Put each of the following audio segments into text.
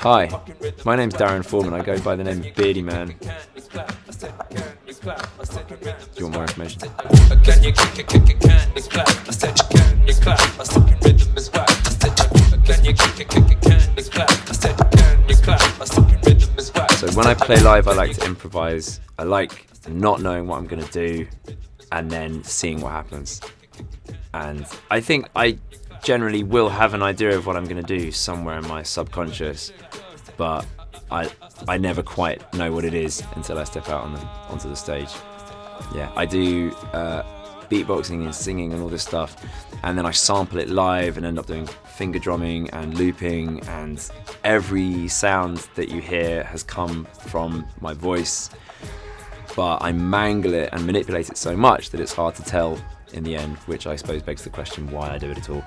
Hi, my name's Darren Foreman. I go by the name of Beardyman. Do you want more information? So when I play live, I like to improvise. I like not knowing what I'm going to do and then seeing what happens. And I think I generally will have an idea of what I'm going to do somewhere in my subconscious, but I never quite know what it is until I step out onto the stage. Yeah, I do beatboxing and singing and all this stuff, and then I sample it live and end up doing finger drumming and looping, and every sound that you hear has come from my voice, but I mangle it and manipulate it so much that it's hard to tell in the end, which I suppose begs the question why I do it at all.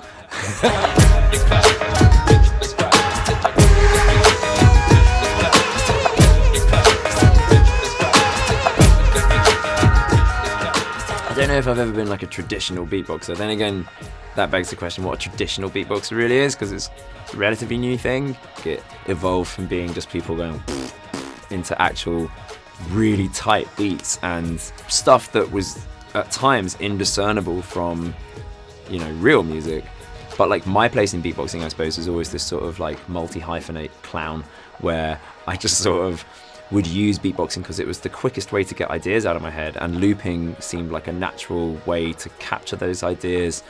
I don't know if I've ever been like a traditional beatboxer. Then again, that begs the question what a traditional beatboxer really is, because it's a relatively new thing. It evolved from being just people going into actual really tight beats and stuff that was at times indiscernible from, you know, real music. But like my place in beatboxing, I suppose, is always this sort of like multi-hyphenate clown where I just sort of would use beatboxing because it was the quickest way to get ideas out of my head, and looping seemed like a natural way to capture those ideas,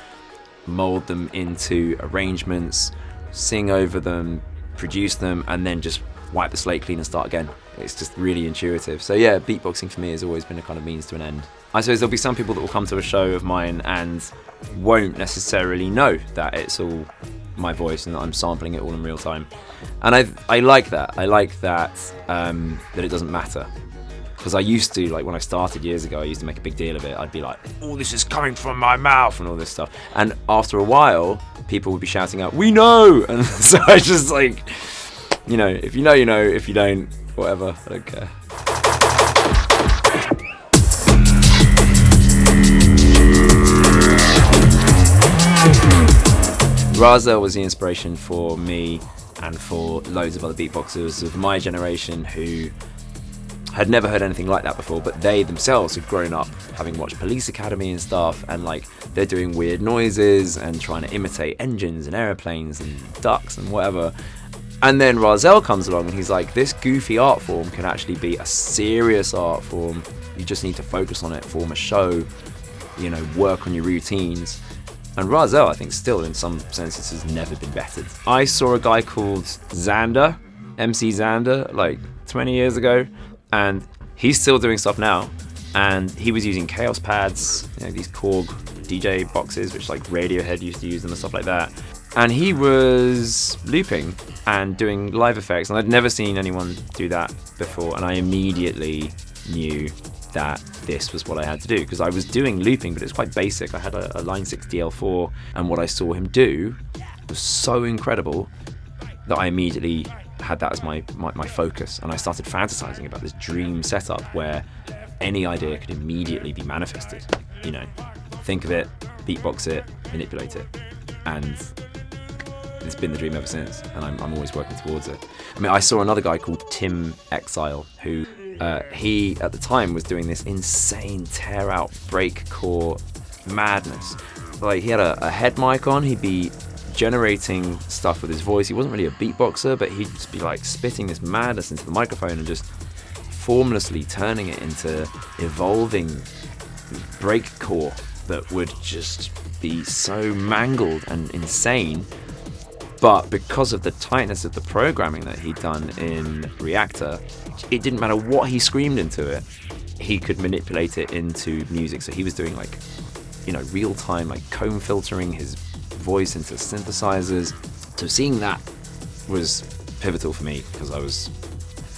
mold them into arrangements, sing over them, produce them, and then just wipe the slate clean and start again. It's just really intuitive. So yeah, beatboxing for me has always been a kind of means to an end. I suppose there'll be some people that will come to a show of mine and won't necessarily know that it's all my voice and that I'm sampling it all in real time. And I like that. I like that that it doesn't matter. Because I used to, like when I started years ago, I used to make a big deal of it. I'd be like, oh, this is coming from my mouth and all this stuff. And after a while, people would be shouting out, we know! And so I just like, you know, if you know, you know. If you don't, whatever, I don't care. Rahzel was the inspiration for me and for loads of other beatboxers of my generation who had never heard anything like that before, but they themselves had grown up having watched Police Academy and stuff, and like they're doing weird noises and trying to imitate engines and airplanes and ducks and whatever. And then Rahzel comes along and he's like, this goofy art form can actually be a serious art form. You just need to focus on it, form a show, you know, work on your routines. And Rahzel, I think, still in some senses has never been bettered. I saw a guy called Xander, MC Xander, like 20 years ago, and he's still doing stuff now. And he was using Chaos pads, you know, these Korg DJ boxes, which like Radiohead used to use them and stuff like that. And he was looping and doing live effects, and I'd never seen anyone do that before, and I immediately knew that this was what I had to do, because I was doing looping, but it was quite basic. I had a Line 6 DL4, and what I saw him do was so incredible that I immediately had that as my focus, and I started fantasizing about this dream setup where any idea could immediately be manifested. You know, think of it, beatbox it, manipulate it, and it's been the dream ever since, and I'm always working towards it. I mean, I saw another guy called Exile who he at the time was doing this insane tear out breakcore madness. Like he had a head mic on, he'd be generating stuff with his voice. He wasn't really a beatboxer, but he'd just be like spitting this madness into the microphone and just formlessly turning it into evolving breakcore that would just be so mangled and insane. But because of the tightness of the programming that he'd done in Reactor, it didn't matter what he screamed into it, he could manipulate it into music. So he was doing like, you know, real time, like comb filtering his voice into synthesizers. So seeing that was pivotal for me, because I was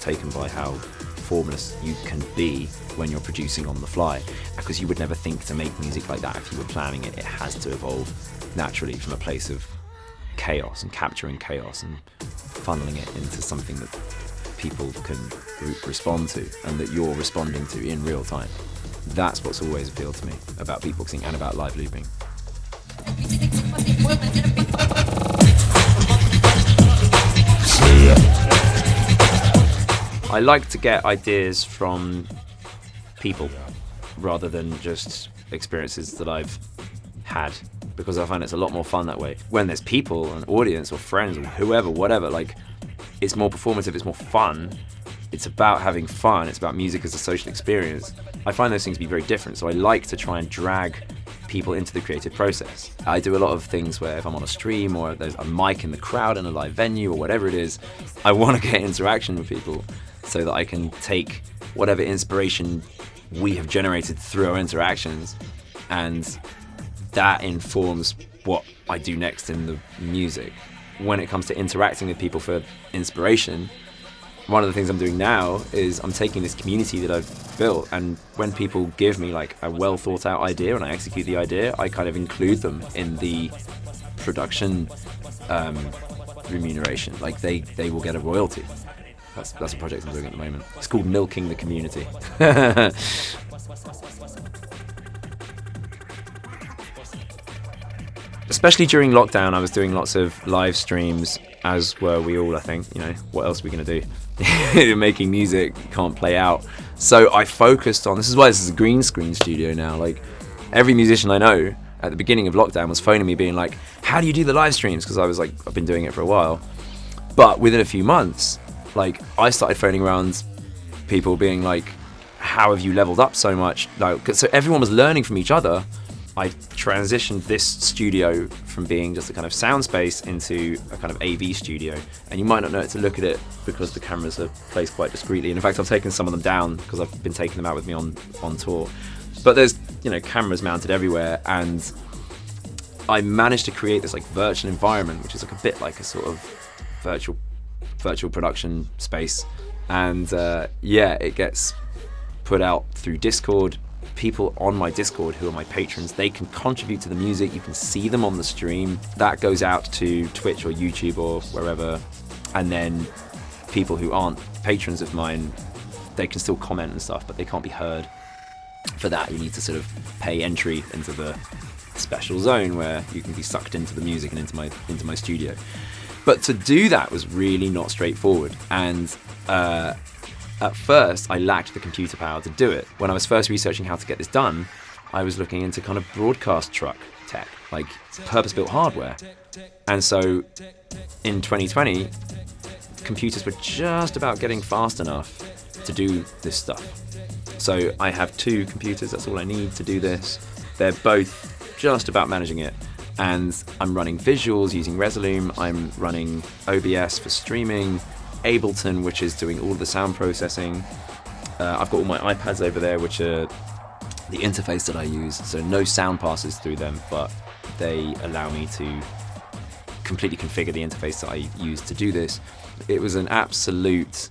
taken by how formless you can be when you're producing on the fly, because you would never think to make music like that if you were planning it. It has to evolve naturally from a place of chaos and capturing chaos and funneling it into something that people can respond to and that you're responding to in real time. That's what's always appealed to me about beatboxing and about live looping. Yeah. I like to get ideas from people rather than just experiences that I've had, because I find it's a lot more fun that way. When there's people, an audience or friends or whoever, whatever, like, it's more performative, it's more fun. It's about having fun, it's about music as a social experience. I find those things to be very different, so I like to try and drag people into the creative process. I do a lot of things where if I'm on a stream or there's a mic in the crowd in a live venue or whatever it is, I want to get interaction with people so that I can take whatever inspiration we have generated through our interactions, and that informs what I do next in the music. When it comes to interacting with people for inspiration, one of the things I'm doing now is I'm taking this community that I've built, and when people give me like a well thought out idea and I execute the idea, I kind of include them in the production remuneration. Like they will get a royalty. That's a project I'm doing at the moment. It's called Milking the Community. Especially during lockdown, I was doing lots of live streams, as were we all, I think. You know, what else are we going to do? Making music, can't play out. So I focused on, this is why this is a green screen studio now. Like, every musician I know at the beginning of lockdown was phoning me being like, how do you do the live streams? Because I was like, I've been doing it for a while. But within a few months, like, I started phoning around people being like, how have you leveled up so much? Like, so everyone was learning from each other. I transitioned this studio from being just a kind of sound space into a kind of AV studio, and you might not know it to look at it because the cameras are placed quite discreetly. And in fact, I've taken some of them down because I've been taking them out with me on tour. But there's, you know, cameras mounted everywhere, and I managed to create this like virtual environment, which is like a bit like a sort of virtual production space. And yeah, it gets put out through Discord. People on my Discord who are my patrons, they can contribute to the music. You can see them on the stream. That goes out to Twitch or YouTube or wherever. And then people who aren't patrons of mine, they can still comment and stuff, but they can't be heard. For that, you need to sort of pay entry into the special zone where you can be sucked into the music and into my studio. But to do that was really not straightforward. And at first, I lacked the computer power to do it. When I was first researching how to get this done, I was looking into kind of broadcast truck tech, like purpose-built hardware. And so in 2020, computers were just about getting fast enough to do this stuff. So I have 2 computers, that's all I need to do this. They're both just about managing it. And I'm running visuals using Rahzel, I'm running OBS for streaming, Ableton, which is doing all of the sound processing. I've got all my iPads over there, which are the interface that I use, so no sound passes through them, but they allow me to completely configure the interface that I use to do this. It was an absolute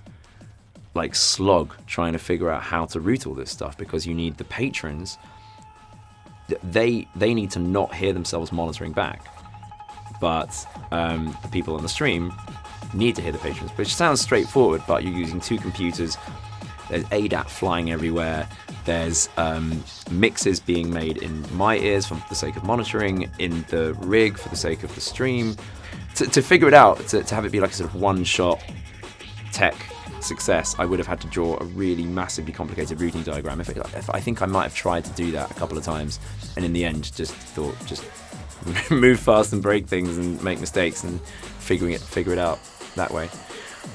like slog trying to figure out how to route all this stuff, because you need the patrons. They need to not hear themselves monitoring back, but the people on the stream need to hear the patrons, which sounds straightforward, but you're using 2 computers. There's ADAT flying everywhere. There's mixes being made in my ears for the sake of monitoring, in the rig for the sake of the stream. To figure it out, to have it be like a sort of one-shot tech success, I would have had to draw a really massively complicated routing diagram. If I think I might have tried to do that a couple of times, and in the end just thought, just move fast and break things and make mistakes and figure it out that way.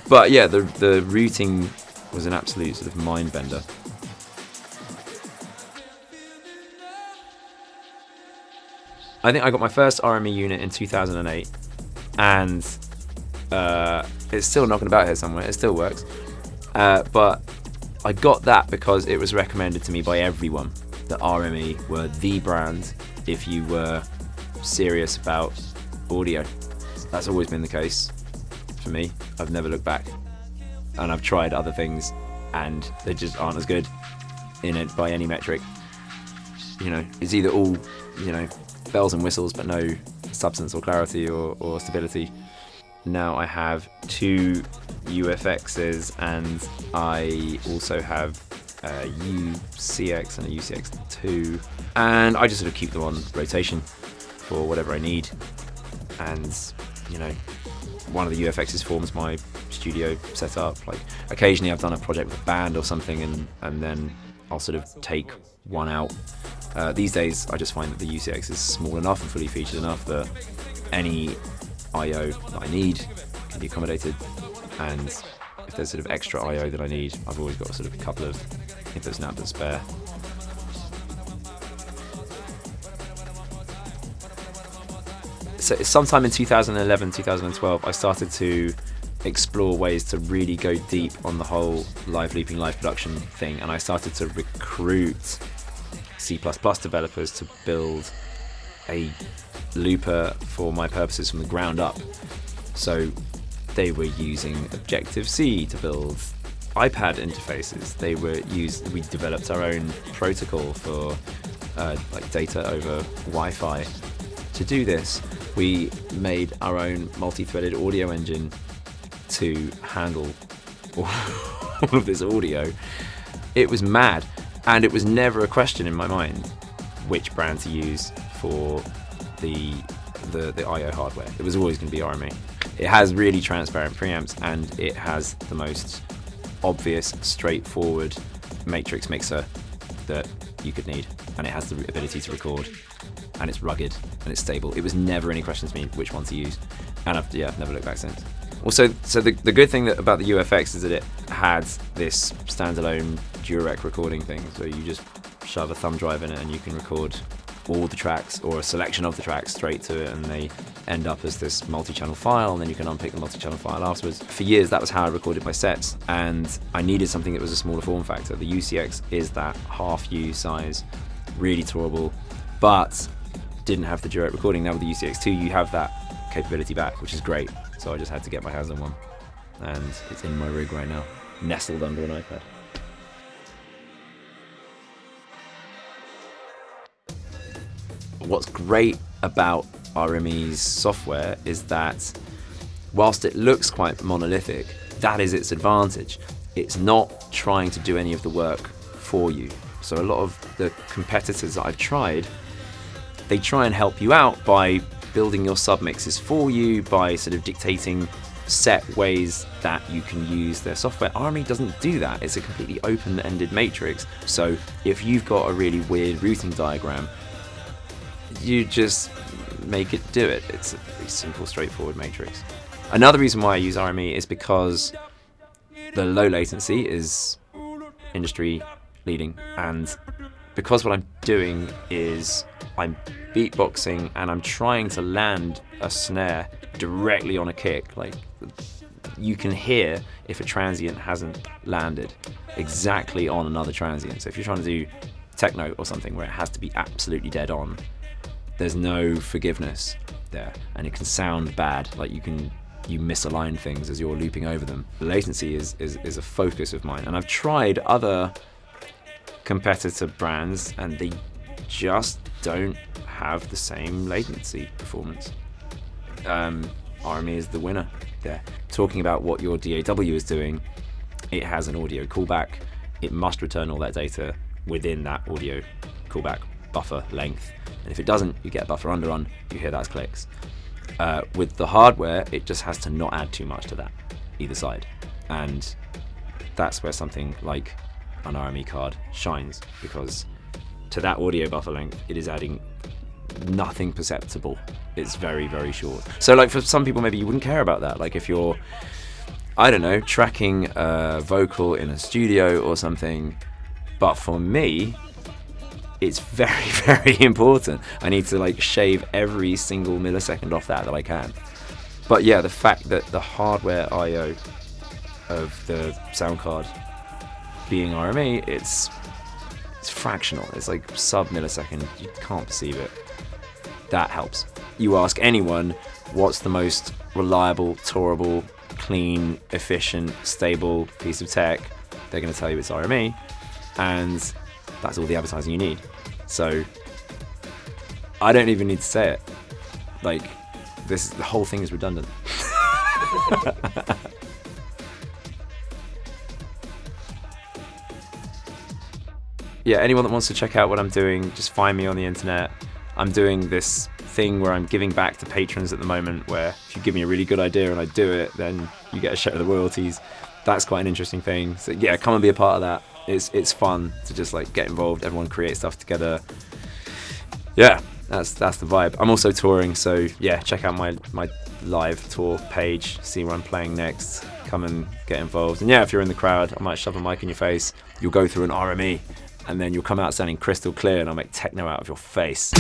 But yeah, the routing was an absolute sort of mind bender. I think I got my first RME unit in 2008, and it's still knocking about here somewhere. It still works, but I got that because it was recommended to me by everyone that RME were the brand if you were serious about audio. That's always been the case for me. I've never looked back, and I've tried other things and they just aren't as good in it by any metric. You know, it's either all, you know, bells and whistles but no substance or clarity or stability. Now I have 2 UFXs, and I also have a UCX and a UCX II, and I just sort of keep them on rotation for whatever I need. And you know, one of the UFXs forms my studio setup. Like occasionally I've done a project with a band or something, and then I'll sort of take one out. These days I just find that the UCX is small enough and fully featured enough that any I/O that I need can be accommodated, and if there's sort of extra I/O that I need, I've always got sort of a couple of inputs and outputs spare. So sometime in 2011, 2012, I started to explore ways to really go deep on the whole live looping, live production thing, and I started to recruit C++ developers to build a looper for my purposes from the ground up. So they were using Objective-C to build iPad interfaces. We developed our own protocol for like data over Wi-Fi. To do this, we made our own multi-threaded audio engine to handle all of this audio. It was mad, and it was never a question in my mind which brand to use for the I/O hardware. It was always going to be RME. It has really transparent preamps, and it has the most obvious, straightforward matrix mixer that you could need, and it has the ability to record, and it's rugged and it's stable. It was never any question to me which one to use, and I've never looked back since. Also, so the good thing about the UFX is that it had this standalone Durec recording thing, so you just shove a thumb drive in it and you can record all the tracks or a selection of the tracks straight to it, and they end up as this multi-channel file, and then you can unpick the multi-channel file afterwards. For years that was how I recorded my sets, and I needed something that was a smaller form factor. The UCX is that half U size, really tourable, but didn't have the Durec recording. Now with the UCX II you have that capability back, which is great, so I just had to get my hands on one, and it's in my rig right now, nestled under an iPad. What's great about RME's software is that whilst it looks quite monolithic, that is its advantage. It's not trying to do any of the work for you. So a lot of the competitors that I've tried, they try and help you out by building your submixes for you, by sort of dictating set ways that you can use their software. RME doesn't do that. It's a completely open-ended matrix. So if you've got a really weird routing diagram, you just make it do it. It's a pretty simple, straightforward matrix. Another reason why I use RME is because the low latency is industry leading, and because what I'm doing is I'm beatboxing and I'm trying to land a snare directly on a kick. Like, you can hear if a transient hasn't landed exactly on another transient. So if you're trying to do techno or something where it has to be absolutely dead on, there's no forgiveness there, and it can sound bad. Like you misalign things as you're looping over them. The latency is a focus of mine, and I've tried other competitor brands and they just don't have the same latency performance. RME is the winner there. Talking about what your DAW is doing, it has an audio callback. It must return all that data within that audio callback buffer length, and if it doesn't, you get a buffer underrun, you hear that as clicks. With the hardware, it just has to not add too much to that, either side, and that's where something like an RME card shines, because to that audio buffer length, it is adding nothing perceptible. It's very, very short. So like for some people, maybe you wouldn't care about that. Like if you're, I don't know, tracking a vocal in a studio or something, but for me, it's very, very important. I need to like shave every single millisecond off that I can. But yeah, the fact that the hardware I/O of the sound card being RME, it's fractional. It's like sub-millisecond. You can't perceive it. That helps. You ask anyone, what's the most reliable, tourable, clean, efficient, stable piece of tech? They're going to tell you it's RME, and that's all the advertising you need. So I don't even need to say it. Like, the whole thing is redundant. Yeah, anyone that wants to check out what I'm doing, just find me on the internet. I'm doing this thing where I'm giving back to patrons at the moment, where if you give me a really good idea and I do it, then you get a share of the royalties. That's quite an interesting thing. So yeah, come and be a part of that. It's fun to just like get involved, everyone create stuff together. Yeah, that's the vibe. I'm also touring, so yeah, check out my live tour page, see where I'm playing next, come and get involved. And yeah, if you're in the crowd, I might shove a mic in your face, you'll go through an RME, and then you'll come out sounding crystal clear, and I'll make techno out of your face.